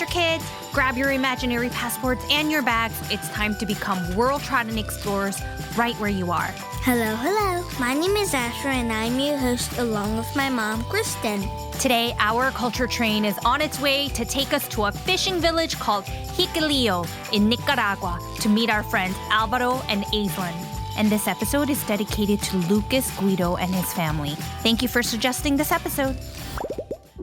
Kids, grab your imaginary passports and your bags. It's time to become world-trodden explorers right where you are. Hello. My name is Asher and I'm your host along with my mom, Kristen. Today, our culture train is on its way to take us to a fishing village called Jiquilillo in Nicaragua to meet our friends Alvaro and Aislyn. And this episode is dedicated to Lucas Guido and his family. Thank you for suggesting this episode.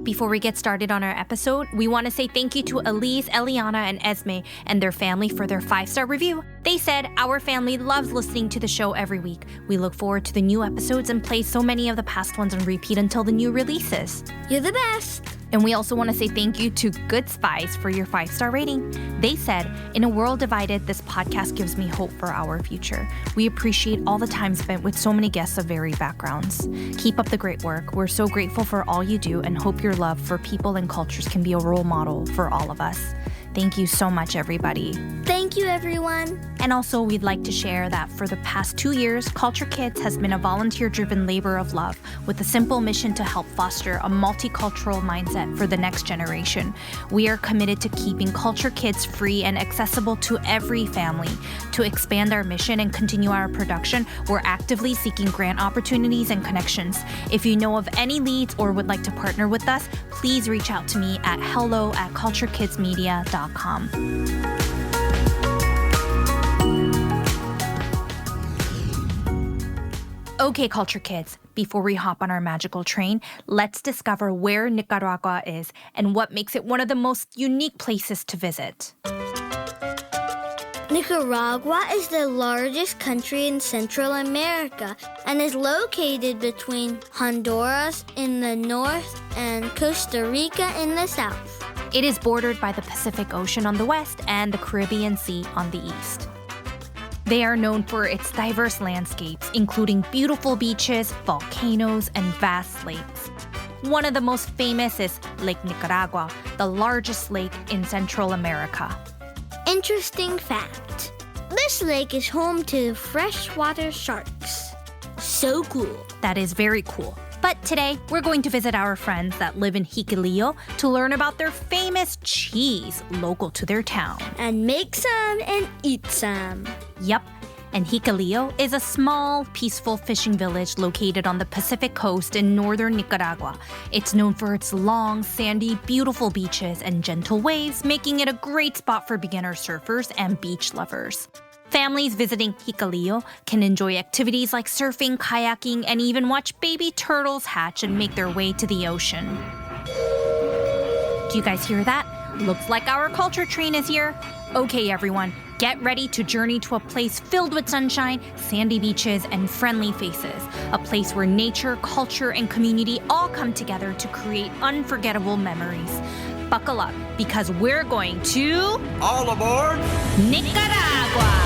Before we get started on our episode, we want to say thank you to Elise, Eliana, and Esme and their family for their 5-star review. They said, our family loves listening to the show every week. We look forward to the new episodes and play so many of the past ones on repeat until the new releases. You're the best. And we also want to say thank you to Good Spies for your 5-star rating. They said, in a world divided, this podcast gives me hope for our future. We appreciate all the time spent with so many guests of varied backgrounds. Keep up the great work. We're so grateful for all you do and hope your love for people and cultures can be a role model for all of us. Thank you so much, everybody. Thank you, everyone. And also, we'd like to share that for the past 2 years, Culture Kids has been a volunteer-driven labor of love with a simple mission to help foster a multicultural mindset for the next generation. We are committed to keeping Culture Kids free and accessible to every family. To expand our mission and continue our production, we're actively seeking grant opportunities and connections. If you know of any leads or would like to partner with us, please reach out to me at hello@culturekidsmedia.com. Okay, Culture Kids, before we hop on our magical train, let's discover where Nicaragua is and what makes it one of the most unique places to visit. Nicaragua is the largest country in Central America and is located between Honduras in the north and Costa Rica in the south. It is bordered by the Pacific Ocean on the west and the Caribbean Sea on the east. They are known for its diverse landscapes, including beautiful beaches, volcanoes, and vast lakes. One of the most famous is Lake Nicaragua, the largest lake in Central America. Interesting fact. This lake is home to freshwater sharks. So cool. That is very cool. But today, we're going to visit our friends that live in Jiquilillo to learn about their famous cheese local to their town. And make some and eat some. Yup. And Jiquilillo is a small, peaceful fishing village located on the Pacific coast in northern Nicaragua. It's known for its long, sandy, beautiful beaches and gentle waves, making it a great spot for beginner surfers and beach lovers. Families visiting Jiquilillo can enjoy activities like surfing, kayaking, and even watch baby turtles hatch and make their way to the ocean. Do you guys hear that? Looks like our culture train is here. Okay, everyone, get ready to journey to a place filled with sunshine, sandy beaches, and friendly faces. A place where nature, culture, and community all come together to create unforgettable memories. Buckle up, because we're going to... All aboard! Nicaragua!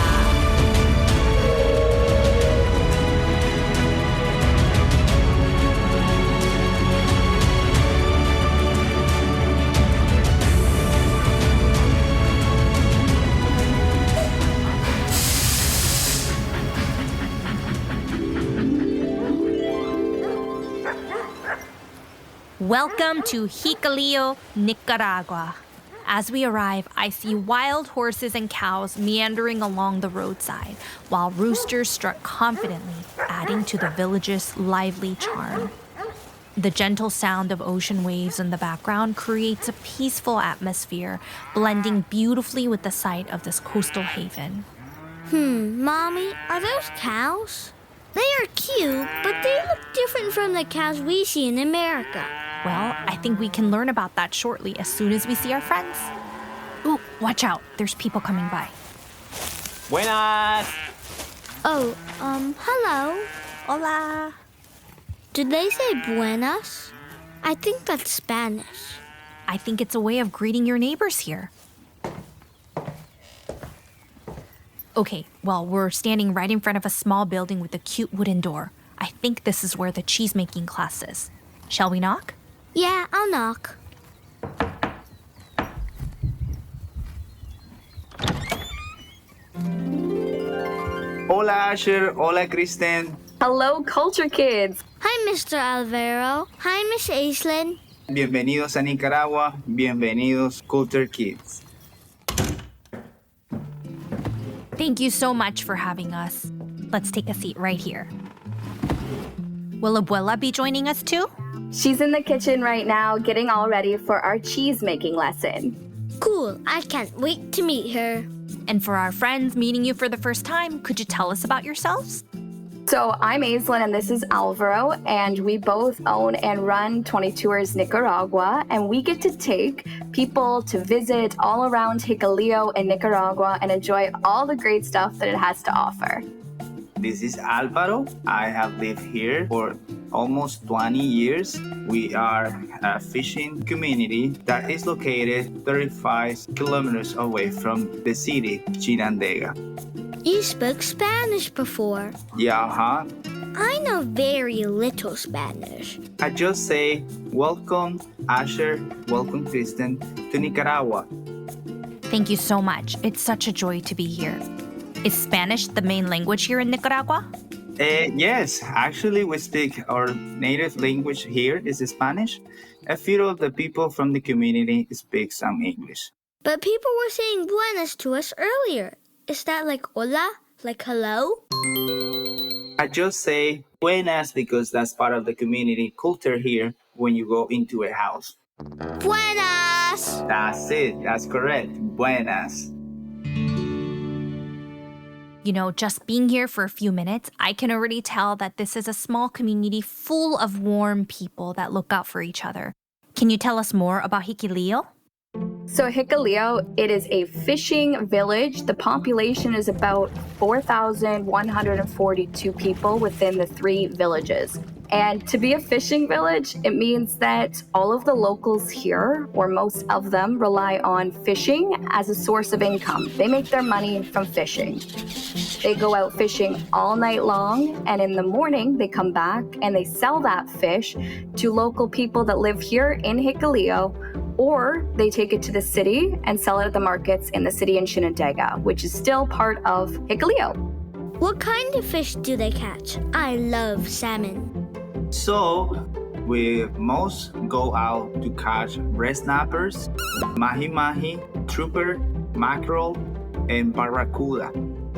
Welcome to Jiquilillo, Nicaragua. As we arrive, I see wild horses and cows meandering along the roadside, while roosters strut confidently, adding to the village's lively charm. The gentle sound of ocean waves in the background creates a peaceful atmosphere, blending beautifully with the sight of this coastal haven. Mommy, are those cows? They are cute, but they look different from the cows we see in America. Well, I think we can learn about that shortly as soon as we see our friends. Ooh, watch out. There's people coming by. Buenas! Oh, hello. Hola. Did they say buenas? I think that's Spanish. I think it's a way of greeting your neighbors here. Okay, well, we're standing right in front of a small building with a cute wooden door. I think this is where the cheesemaking class is. Shall we knock? Yeah, I'll knock. Hola, Asher. Hola, Kristen. Hello, Culture Kids. Hi, Mr. Alvaro. Hi, Miss Aislyn. Bienvenidos a Nicaragua. Bienvenidos, Culture Kids. Thank you so much for having us. Let's take a seat right here. Will Abuela be joining us too? She's in the kitchen right now getting all ready for our cheesemaking lesson. Cool. I can't wait to meet her. And for our friends meeting you for the first time, could you tell us about yourselves? So I'm Aislyn and this is Alvaro, and we both own and run Tuani Tours Nicaragua, and we get to take people to visit all around Jiquilillo in Nicaragua and enjoy all the great stuff that it has to offer. This is Alvaro. I have lived here for almost 20 years. We are a fishing community that is located 35 kilometers away from the city, Chinandega. You spoke Spanish before. Yeah, huh? I know very little Spanish. I just say, welcome, Asher, welcome, Kristen, to Nicaragua. Thank you so much. It's such a joy to be here. Is Spanish the main language here in Nicaragua? Yes, actually, we speak our native language here is Spanish. A few of the people from the community speak some English. But people were saying buenas to us earlier. Is that like hola? Like hello? I just say buenas because that's part of the community culture here when you go into a house. Buenas! That's it. That's correct. Buenas. You know, just being here for a few minutes, I can already tell that this is a small community full of warm people that look out for each other. Can you tell us more about Jiquilillo? So Jiquilillo, it is a fishing village. The population is about 4,142 people within the 3 villages. And to be a fishing village, it means that all of the locals here, or most of them, rely on fishing as a source of income. They make their money from fishing. They go out fishing all night long, and in the morning they come back and they sell that fish to local people that live here in Jiquilillo, or they take it to the city and sell it at the markets in the city in Chinandega, which is still part of Jiquilillo. What kind of fish do they catch? I love salmon. So, we most go out to catch red snappers, mahi-mahi, trooper, mackerel, and barracuda.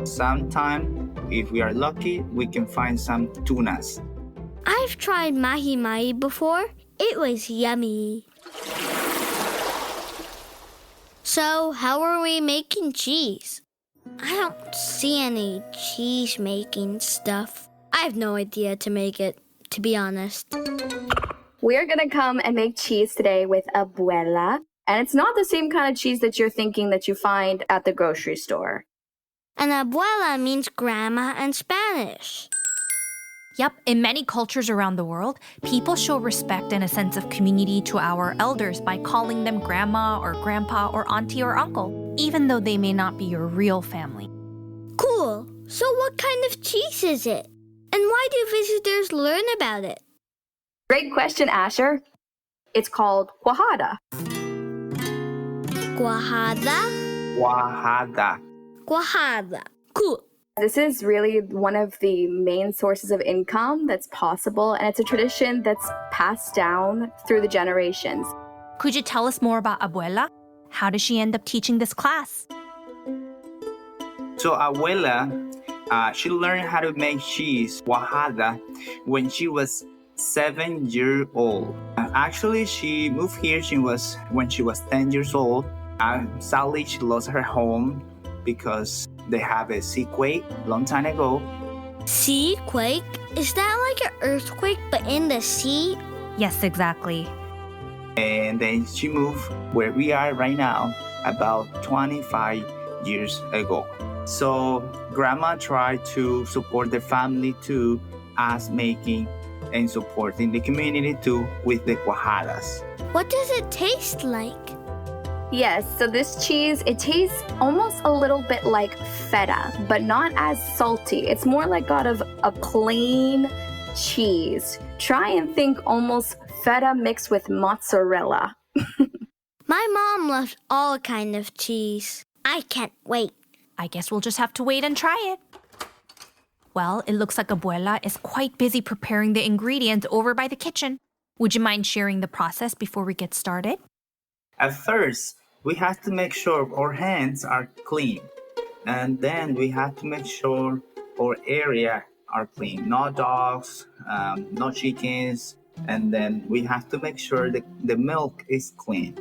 Sometime, if we are lucky, we can find some tunas. I've tried mahi-mahi before. It was yummy. So, how are we making cheese? I don't see any cheese-making stuff. I have no idea to make it, to be honest. We're gonna come and make cheese today with Abuela, and it's not the same kind of cheese that you're thinking that you find at the grocery store. And abuela means grandma in Spanish. Yep, in many cultures around the world, people show respect and a sense of community to our elders by calling them grandma or grandpa or auntie or uncle, even though they may not be your real family. Cool. So what kind of cheese is it? And why do visitors learn about it? Great question, Asher. It's called cuajada. Cuajada? Cuajada. Cuajada. Cool. This is really one of the main sources of income that's possible, and it's a tradition that's passed down through the generations. Could you tell us more about Abuela? How did she end up teaching this class? So Abuela, she learned how to make cheese, cuajada, when she was 7 years old. Actually, she moved here when she was 10 years old. Sadly, she lost her home because they have a sea quake long time ago. Sea quake? Is that like an earthquake but in the sea? Yes, exactly. And then she moved where we are right now about 25 years ago. So grandma tried to support the family too, as making and supporting the community too with the cuajadas. What does it taste like? Yes, so this cheese, it tastes almost a little bit like feta, but not as salty. It's more like got of a plain cheese. Try and think almost feta mixed with mozzarella. My mom loves all kind of cheese. I can't wait. I guess we'll just have to wait and try it. Well, it looks like Abuela is quite busy preparing the ingredients over by the kitchen. Would you mind sharing the process before we get started? At first, we have to make sure our hands are clean. And then we have to make sure our area are clean. No dogs, no chickens. And then we have to make sure that the milk is clean.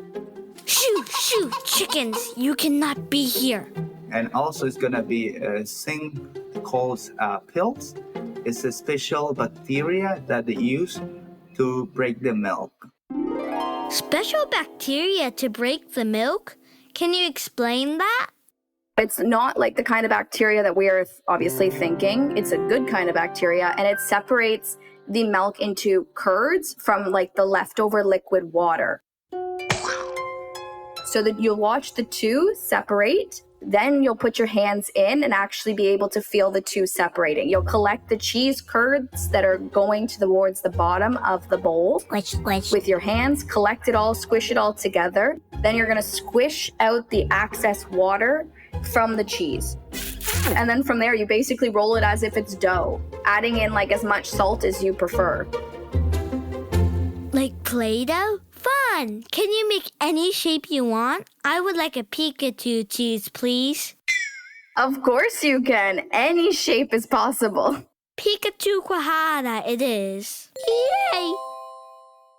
Shoo, shoo, chickens, you cannot be here. And also it's gonna be a thing called pills. It's a special bacteria that they use to break the milk. Special bacteria to break the milk? Can you explain that? It's not like the kind of bacteria that we are obviously thinking. It's a good kind of bacteria, and it separates the milk into curds from like the leftover liquid water. So that you'll watch the two separate, then you'll put your hands in and actually be able to feel the two separating. You'll collect the cheese curds that are going towards the bottom of the bowl with your hands, collect it all, squish it all together. Then you're gonna squish out the excess water from the cheese. And then from there, you basically roll it as if it's dough, adding in like as much salt as you prefer. Like Play-Doh? Fun! Can you make any shape you want? I would like a Pikachu cheese, please. Of course you can. Any shape is possible. Pikachu cuajada it is. Yay!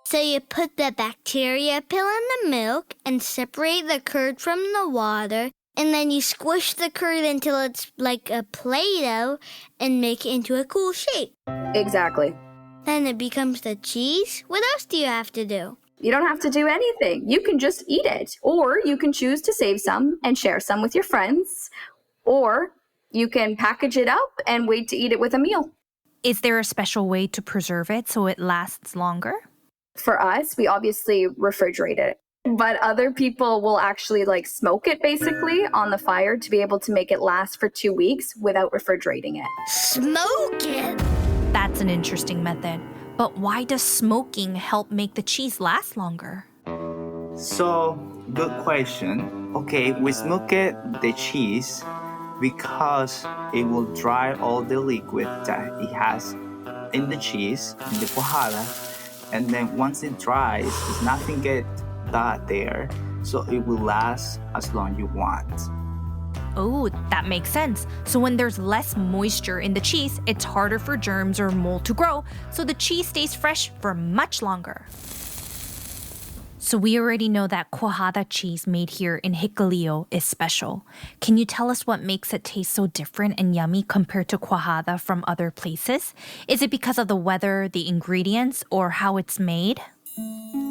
So you put the bacteria pill in the milk and separate the curd from the water, and then you squish the curd until it's like a Play-Doh and make it into a cool shape. Exactly. Then it becomes the cheese? What else do you have to do? You don't have to do anything. You can just eat it. Or you can choose to save some and share some with your friends. Or you can package it up and wait to eat it with a meal. Is there a special way to preserve it so it lasts longer? For us, we obviously refrigerate it. But other people will actually like smoke it basically on the fire to be able to make it last for 2 weeks without refrigerating it. Smoke it! That's an interesting method. But why does smoking help make the cheese last longer? So, good question. Okay, we smoke the cheese because it will dry all the liquid that it has in the cheese, in the cuajada. And then once it dries, there's nothing get that there. So it will last as long as you want. Oh, that makes sense. So when there's less moisture in the cheese, it's harder for germs or mold to grow, so the cheese stays fresh for much longer. So we already know that cuajada cheese made here in Jiquilillo is special. Can you tell us what makes it taste so different and yummy compared to cuajada from other places? Is it because of the weather, the ingredients, or how it's made?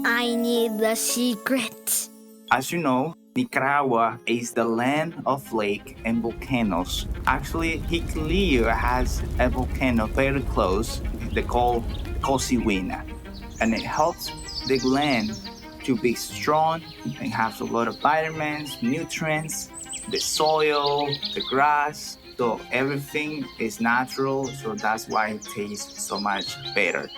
I need the secret. As you know, Nicaragua is the land of lake and volcanoes. Actually, Jiquilillo has a volcano very close, they call Cosihuina, and it helps the land to be strong and has a lot of vitamins, nutrients, the soil, the grass, so everything is natural, so that's why it tastes so much better.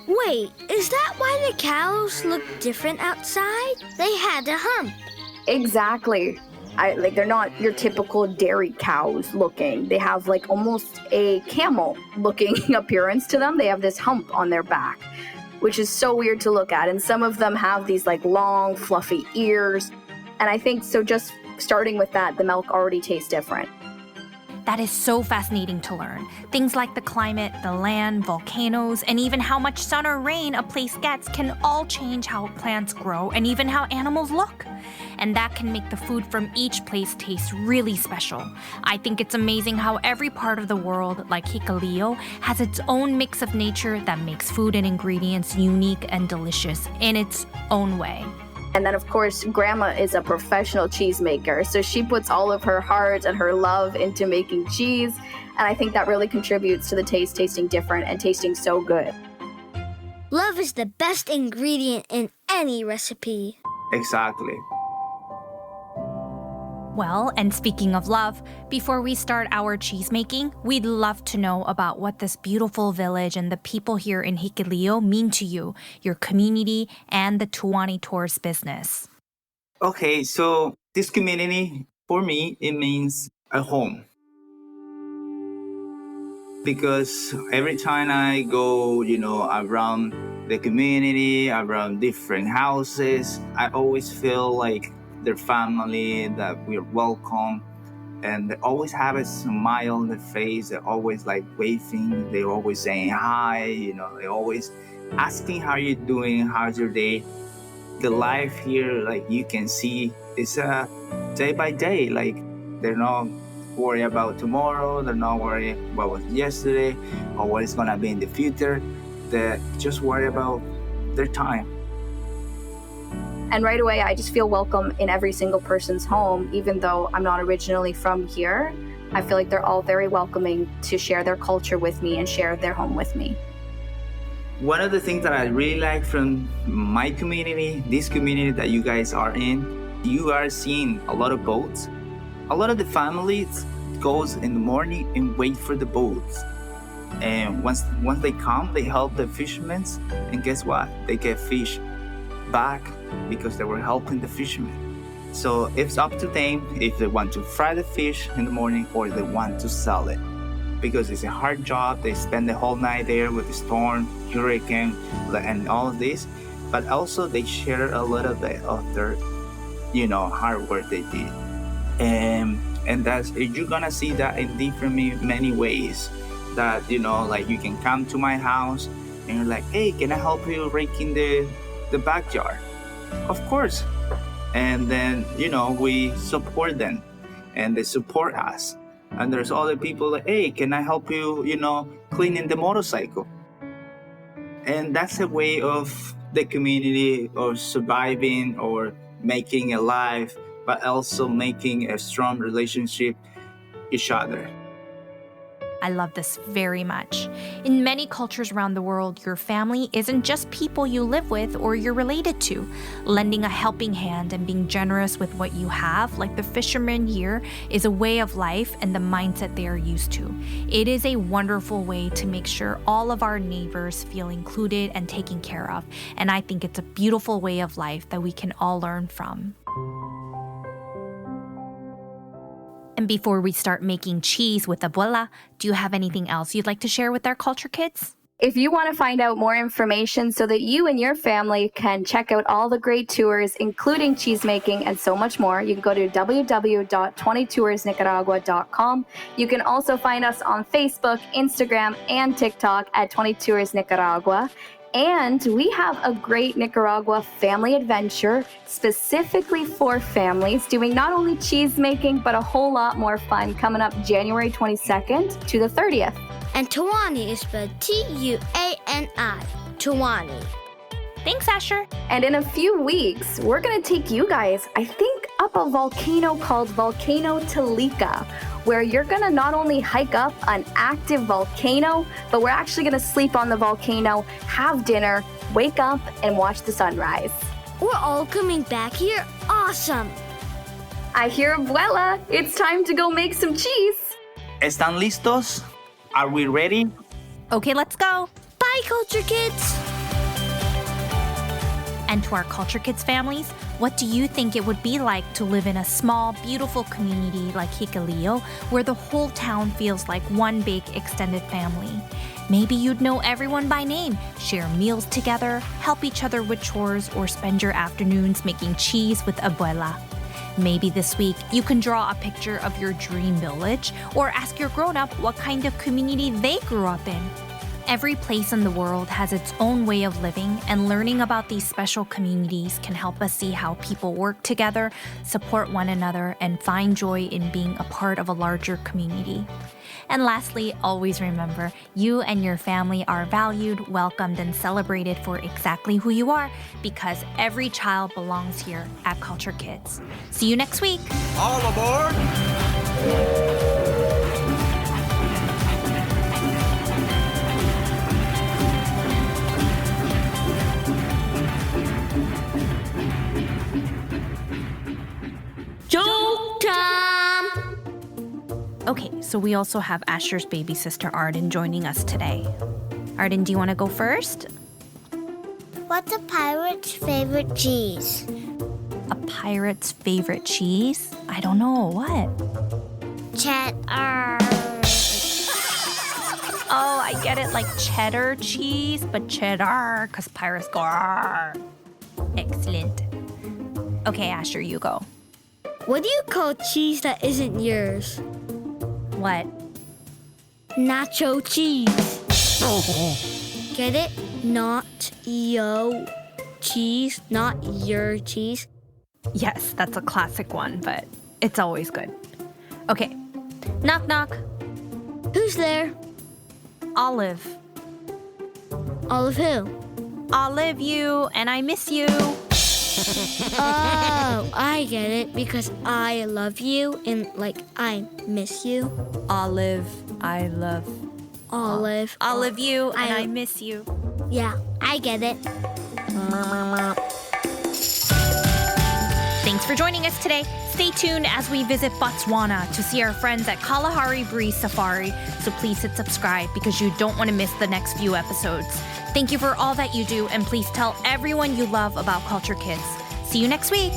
Wait, is that why the cows look different outside? They had a hump. Exactly. They're not your typical dairy cows looking. They have like almost a camel looking appearance to them. They have this hump on their back, which is so weird to look at. And some of them have these like long, fluffy ears. And I think so just starting with that, the milk already tastes different. That is so fascinating to learn. Things like the climate, the land, volcanoes, and even how much sun or rain a place gets can all change how plants grow and even how animals look. And that can make the food from each place taste really special. I think it's amazing how every part of the world, like Jiquilillo, has its own mix of nature that makes food and ingredients unique and delicious in its own way. And then, of course, Grandma is a professional cheesemaker, so she puts all of her heart and her love into making cheese, and I think that really contributes to the taste tasting different and tasting so good. Love is the best ingredient in any recipe. Exactly. Well, and speaking of love, before we start our cheese making, we'd love to know about what this beautiful village and the people here in Jiquilillo mean to you, your community, and the Tuani Tours business. Okay, so this community, for me, it means a home. Because every time I go, around the community, around different houses. I always feel like their family, that we're welcome. And they always have a smile on their face. They're always like waving. They're always saying hi. They're always asking how you're doing, how's your day. The life here, like you can see, is day by day. Like they're not worried about tomorrow. They're not worried about what was yesterday or what is gonna be in the future. They're just worried about their time. And right away, I just feel welcome in every single person's home, even though I'm not originally from here. I feel like they're all very welcoming to share their culture with me and share their home with me. One of the things that I really like from my community, this community that you guys are in, you are seeing a lot of boats. A lot of the families goes in the morning and wait for the boats. And once they come, they help the fishermen, and guess what? They get fish back because they were helping the fishermen. So it's up to them if they want to fry the fish in the morning or they want to sell it. Because it's a hard job. They spend the whole night there with the storm, hurricane, and all of this. But also they share a little bit of their, hard work they did. And that's, you're gonna see that in many ways. That, like you can come to my house and you're like, hey, can I help you raking the backyard? Of course. And then, we support them and they support us. And there's other people like, hey, can I help you, cleaning the motorcycle? And that's a way of the community or surviving or making a life, but also making a strong relationship each other. I love this very much. In many cultures around the world, your family isn't just people you live with or you're related to. Lending a helping hand and being generous with what you have, like the fishermen here, is a way of life and the mindset they are used to. It is a wonderful way to make sure all of our neighbors feel included and taken care of. And I think it's a beautiful way of life that we can all learn from. And before we start making cheese with Abuela, do you have anything else you'd like to share with our culture kids? If you want to find out more information so that you and your family can check out all the great tours, including cheesemaking and so much more, you can go to www.tuanitoursnicaragua.com. You can also find us on Facebook, Instagram, and TikTok at Tuani Tours Nicaragua. And we have a great Nicaragua family adventure specifically for families, doing not only cheese making, but a whole lot more fun coming up January 22nd to the 30th. And Tuani is spelled Tuani. Tuani. Thanks, Asher. And in a few weeks, we're going to take you guys, I think, up a volcano called Volcano Tilica, where you're going to not only hike up an active volcano, but we're actually going to sleep on the volcano, have dinner, wake up, and watch the sunrise. We're all coming back here. Awesome. I hear Abuela. It's time to go make some cheese. ¿Están listos? Are we ready? Okay, let's go. Bye, Culture Kids. And to our Culture Kids families, what do you think it would be like to live in a small, beautiful community like Jiquilillo, where the whole town feels like one big extended family? Maybe you'd know everyone by name, share meals together, help each other with chores, or spend your afternoons making cheese with Abuela. Maybe this week you can draw a picture of your dream village or ask your grown-up what kind of community they grew up in. Every place in the world has its own way of living, and learning about these special communities can help us see how people work together, support one another, and find joy in being a part of a larger community. And lastly, always remember, you and your family are valued, welcomed, and celebrated for exactly who you are, because every child belongs here at Culture Kids. See you next week. All aboard! Joke time! Okay, so we also have Asher's baby sister Arden joining us today. Arden, do you want to go first? What's a pirate's favorite cheese? A pirate's favorite cheese? I don't know. What? Cheddar. Oh, I get it, like cheddar cheese, but cheddar, because pirates go, "Arr." Excellent. Okay, Asher, you go. What do you call cheese that isn't yours? What? Nacho cheese. Get it? Not yo cheese, not your cheese. Yes, that's a classic one, but it's always good. Okay. Knock, knock. Who's there? Olive. Olive who? Olive you, and I miss you. Oh, I get it. Because I love you and like I miss you. Olive, I love. Olive. Olive you, and I- I miss you. Yeah, I get it. Thanks for joining us today. Stay tuned as we visit Botswana to see our friends at Kalahari Breeze Safari. So please hit subscribe because you don't want to miss the next few episodes. Thank you for all that you do, and please tell everyone you love about Culture Kids. See you next week.